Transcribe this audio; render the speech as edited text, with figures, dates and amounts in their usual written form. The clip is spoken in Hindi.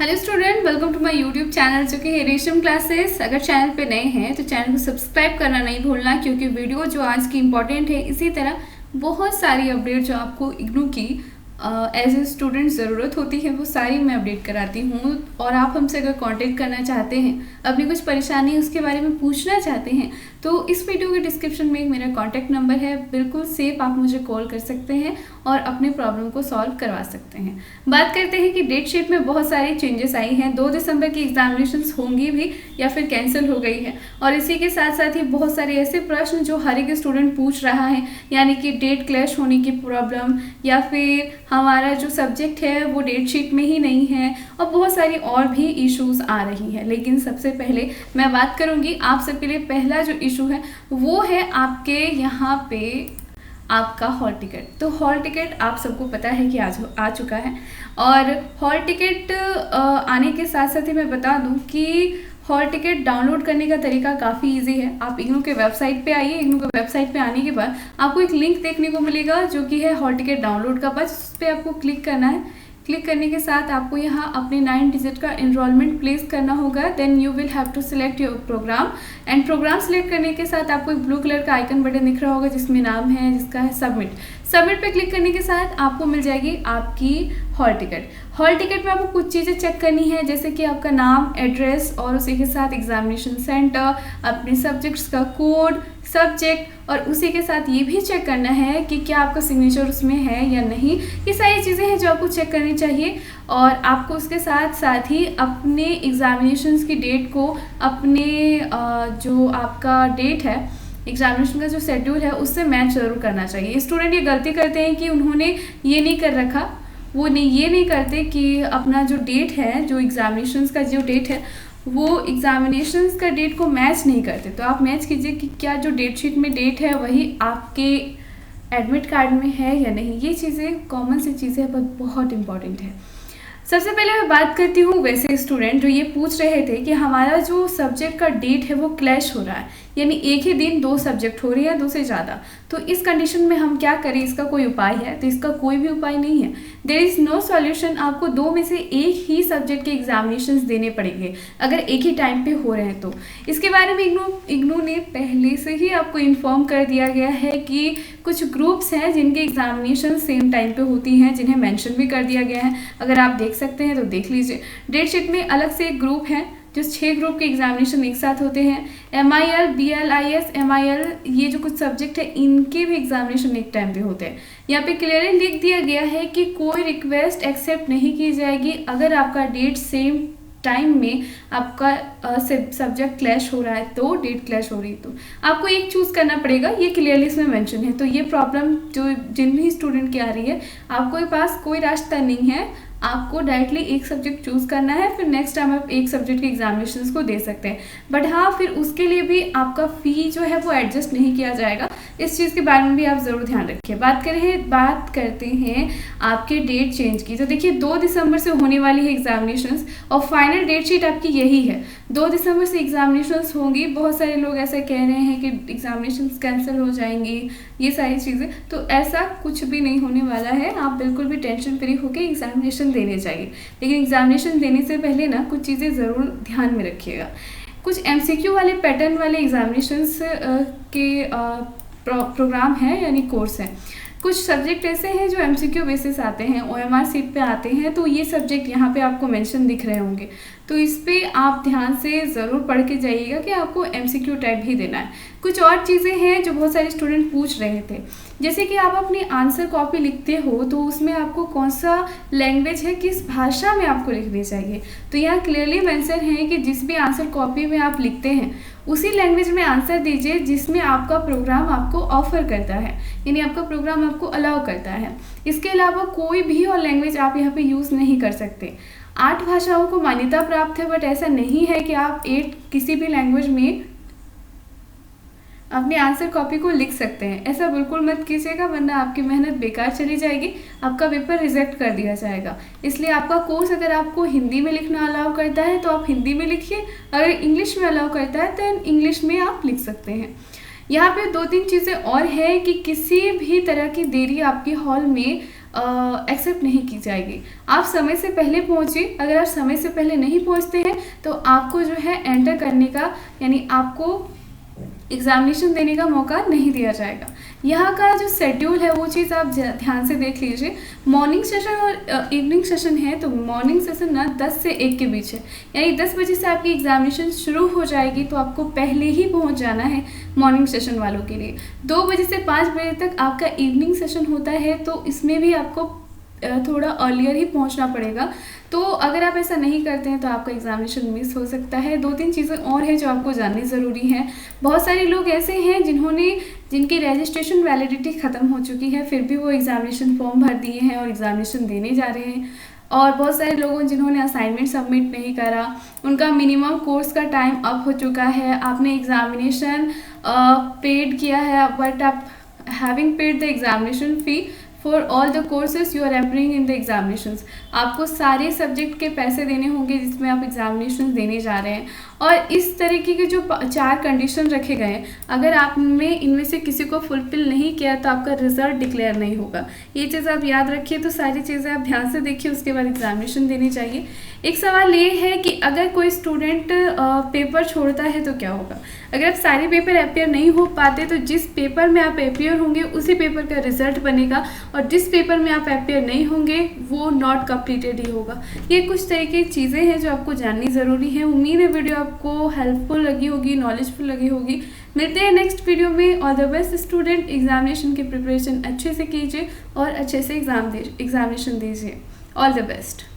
Hello student, welcome to my YouTube channel जो कि है रेशम क्लासेस। अगर चैनल पे नए हैं तो चैनल को सब्सक्राइब करना नहीं भूलना, क्योंकि वीडियो जो आज की इम्पोर्टेंट है। इसी तरह बहुत सारी अपडेट जो आपको इग्नू की एज ए स्टूडेंट ज़रूरत होती है वो सारी मैं अपडेट कराती हूँ। और आप हमसे अगर कांटेक्ट करना चाहते हैं, अपनी कुछ परेशानी उसके बारे में पूछना चाहते हैं, तो इस वीडियो के डिस्क्रिप्शन में मेरा कांटेक्ट नंबर है, बिल्कुल सेफ आप मुझे कॉल कर सकते हैं और अपने प्रॉब्लम को सॉल्व करवा सकते हैं। बात करते हैं कि डेट शीट में बहुत सारी चेंजेस आई हैं। 2 दिसंबर की एग्जामिनेशंस होंगी भी या फिर कैंसिल हो गई है। और इसी के साथ साथ ही बहुत सारे ऐसे प्रश्न जो हर एक स्टूडेंट पूछ रहा है, यानी कि डेट क्लैश होने की प्रॉब्लम, या फिर हमारा जो सब्जेक्ट है वो डेट शीट में ही नहीं है, और बहुत सारी और भी इश्यूज आ रही है। लेकिन सबसे पहले मैं बात करूंगी आप सबके लिए, पहला जो इशू है वो है आपके यहाँ पे आपका हॉल टिकट। तो हॉल टिकट आप सबको पता है कि आज आ चुका है। और हॉल टिकट आने के साथ साथ ही मैं बता दूं कि हॉल टिकट डाउनलोड करने का तरीका काफ़ी इजी है। आप इग्नू के वेबसाइट पे आइए। इग्नू के वेबसाइट पे आने के बाद आपको एक लिंक देखने को मिलेगा जो कि है हॉल टिकट डाउनलोड का। बस उस पर आपको क्लिक करना है। क्लिक करने के साथ आपको यहाँ अपने 9 डिजिट का एनरोलमेंट प्लेस करना होगा। Then you will have to select your programme, and programme select करने के साथ आपको एक ब्लू कलर का आइकन बटन दिख रहा होगा जिसमें नाम है, जिसका है सबमिट। सबमिट पे क्लिक करने के साथ आपको मिल जाएगी आपकी हॉल टिकट। हॉल टिकट में आपको कुछ चीज़ें चेक करनी है, जैसे कि आपका नाम, एड्रेस, और उसी के साथ एग्जामिनेशन सेंटर, अपने सब्जेक्ट्स का कोड, सब्जेक्ट, और उसी के साथ ये भी चेक करना है कि क्या आपका सिग्नेचर उसमें है या नहीं। ये सारी चीज़ें हैं जो आपको चेक करनी चाहिए। और आपको उसके साथ साथ ही अपने एग्जामिनेशंस की डेट को, अपने जो आपका डेट है एग्जामिनेशन का, जो शेड्यूल है, उससे मैच ज़रूर करना चाहिए। स्टूडेंट ये गलती करते हैं कि उन्होंने ये नहीं कर रखा, वो ये नहीं करते कि अपना जो डेट है, जो एग्जामिनेशंस का जो डेट है, वो एग्जामिनेशंस का डेट को मैच नहीं करते। तो आप मैच कीजिए कि क्या जो डेट शीट में डेट है वही आपके एडमिट कार्ड में है या नहीं। ये चीज़ें कॉमन सी चीज़ें पर बहुत इंपॉर्टेंट है। सबसे पहले मैं बात करती हूँ वैसे स्टूडेंट जो ये पूछ रहे थे कि हमारा जो सब्जेक्ट का डेट है वो क्लैश हो रहा है, यानी एक ही दिन 2 सब्जेक्ट हो रही है, 2 से ज़्यादा। तो इस कंडीशन में हम क्या करें, इसका कोई उपाय है? तो इसका कोई भी उपाय नहीं है। There is no solution. आपको 2 में से एक ही सब्जेक्ट के एग्जामिनेशंस देने पड़ेंगे अगर एक ही टाइम पे हो रहे हैं तो। इसके बारे में इग्नू ने पहले से ही आपको इन्फॉर्म कर दिया गया है कि कुछ ग्रुप्स हैं जिनके एग्जामिनेशन सेम टाइम पे होती हैं, जिन्हें मेंशन भी कर दिया गया है। अगर आप देख सकते हैं तो देख लीजिए। डेट शीट में अलग से एक ग्रुप है जो 6 ग्रुप के एग्जामिनेशन एक साथ होते हैं। MIL, BLIS, MIL, ये जो कुछ सब्जेक्ट है इनके भी एग्जामिनेशन एक टाइम पे होते हैं। यहाँ पे क्लियरली लिख दिया गया है कि कोई रिक्वेस्ट एक्सेप्ट नहीं की जाएगी अगर आपका डेट सेम टाइम में आपका सब्जेक्ट क्लैश हो रहा है, तो डेट क्लैश हो रही है तो आपको एक चूज़ करना पड़ेगा। ये क्लियरली इसमें मेंशन है। तो ये प्रॉब्लम जो जिन भी स्टूडेंट की आ रही है, आपके पास कोई रास्ता नहीं है, आपको डायरेक्टली एक सब्जेक्ट चूज़ करना है, फिर नेक्स्ट टाइम आप एक सब्जेक्ट के एग्जामिनेशंस को दे सकते हैं। बट हाँ, फिर उसके लिए भी आपका फ़ी जो है वो एडजस्ट नहीं किया जाएगा। इस चीज़ के बारे में भी आप ज़रूर ध्यान रखिए। बात करते हैं आपके डेट चेंज की। तो देखिए 2 दिसंबर से होने वाली है एग्जामिनेशंस, और फाइनल डेट शीट आपकी यही है। 2 दिसंबर से एग्जामिनेशंस होंगी। बहुत सारे लोग ऐसा कह रहे हैं कि एग्जामिनेशंस कैंसिल हो जाएंगी, ये सारी चीज़ें। तो ऐसा कुछ भी नहीं होने वाला है। आप बिल्कुल भी टेंशन फ्री होकर एग्जामिनेशन देने चाहिए। लेकिन एग्जामिनेशन देने से पहले ना कुछ चीज़ें ज़रूर ध्यान में रखिएगा। कुछ MCQ वाले पैटर्न वाले एग्जामिनेशंस के प्रोग्राम है, यानी कोर्स है। कुछ सब्जेक्ट ऐसे हैं जो MCQ बेसिस आते हैं, OMR सीट पे आते हैं। तो ये सब्जेक्ट यहाँ पे आपको मेंशन दिख रहे होंगे, तो इस पे आप ध्यान से ज़रूर पढ़ के जाइएगा कि आपको MCQ टाइप ही देना है। कुछ और चीज़ें हैं जो बहुत सारे स्टूडेंट पूछ रहे थे, जैसे कि आप अपनी आंसर कॉपी लिखते हो तो उसमें आपको कौन सा लैंग्वेज है, किस भाषा में आपको लिखनी चाहिए। तो यहाँ क्लियरली मेंशन है कि जिस भी आंसर कॉपी में आप लिखते हैं उसी लैंग्वेज में आंसर दीजिए जिसमें आपका प्रोग्राम आपको ऑफर करता है, यानी आपका प्रोग्राम आपको अलाउ करता है। इसके अलावा कोई भी और लैंग्वेज आप यहाँ पे यूज़ नहीं कर सकते। 8 भाषाओं को मान्यता प्राप्त है, बट ऐसा नहीं है कि आप 8 किसी भी लैंग्वेज में अपनी आंसर कॉपी को लिख सकते हैं। ऐसा बिल्कुल मत कीजिएगा, वरना आपकी मेहनत बेकार चली जाएगी, आपका पेपर रिजेक्ट कर दिया जाएगा। इसलिए आपका कोर्स अगर आपको हिंदी में लिखना अलाउ करता है तो आप हिंदी में लिखिए, अगर इंग्लिश में अलाउ करता है तो इंग्लिश में आप लिख सकते हैं। यहाँ पे 2-3 चीज़ें और है कि किसी भी तरह की देरी आपके हॉल में एक्सेप्ट नहीं की जाएगी। आप समय से पहले पहुँचिए। अगर आप समय से पहले नहीं पहुँचते हैं तो आपको जो है एंटर करने का, यानी आपको एग्जामिनेशन देने का मौका नहीं दिया जाएगा। यहाँ का जो शेड्यूल है वो चीज़ आप ध्यान से देख लीजिए। मॉर्निंग सेशन और इवनिंग सेशन है, तो मॉर्निंग सेशन ना 10 से 1 के बीच है, यानी 10 बजे से आपकी एग्जामिनेशन शुरू हो जाएगी, तो आपको पहले ही पहुँच जाना है मॉर्निंग सेशन वालों के लिए। 2 बजे से 5 बजे तक आपका इवनिंग सेशन होता है, तो इसमें भी आपको थोड़ा अर्लियर ही पहुंचना पड़ेगा। तो अगर आप ऐसा नहीं करते हैं तो आपका एग्जामिनेशन मिस हो सकता है। 2-3 चीज़ें और हैं जो आपको जाननी ज़रूरी है। बहुत सारे लोग ऐसे हैं जिनकी रजिस्ट्रेशन वैलिडिटी ख़त्म हो चुकी है, फिर भी वो एग्जामिनेशन फॉर्म भर दिए हैं और एग्जामिनेशन देने जा रहे हैं। और बहुत सारे लोगों जिन्होंने असाइनमेंट सबमिट नहीं करा, उनका मिनिमम कोर्स का टाइम अप हो चुका है, आपने एग्जामिनेशन पेड किया है, बट आप having paid the examination fee for all the courses you are appearing in the examinations. आपको सारे सब्जेक्ट के पैसे देने होंगे जिसमें आप एग्जामिनेशन देने जा रहे हैं। और इस तरीके के जो 4 कंडीशन रखे गए हैं, अगर आपने इनमें से किसी को फुलफिल नहीं किया तो आपका रिजल्ट डिक्लेयर नहीं होगा। ये चीज़ आप याद रखिए। तो सारी चीज़ें आप ध्यान से देखिए, उसके बाद एग्जामिनेशन देनी चाहिए। एक सवाल ये है कि अगर कोई स्टूडेंट पेपर छोड़ता है तो क्या होगा। अगर आप सारे पेपर अपियर नहीं हो पाते तो जिस पेपर में आप अपियर होंगे उसी पेपर का रिजल्ट बनेगा, और जिस पेपर में आप अपियर नहीं होंगे वो नॉट कंप्लीटेड ही होगा। ये कुछ तरीके की चीज़ें हैं जो आपको जाननी ज़रूरी है। उम्मीद है वीडियो आपको हेल्पफुल लगी होगी, नॉलेजफुल लगी होगी। मिलते हैं नेक्स्ट वीडियो में। All the best student, examination की प्रिपरेशन अच्छे से कीजिए और अच्छे से एग्जामिनेशन दीजिए। All the best.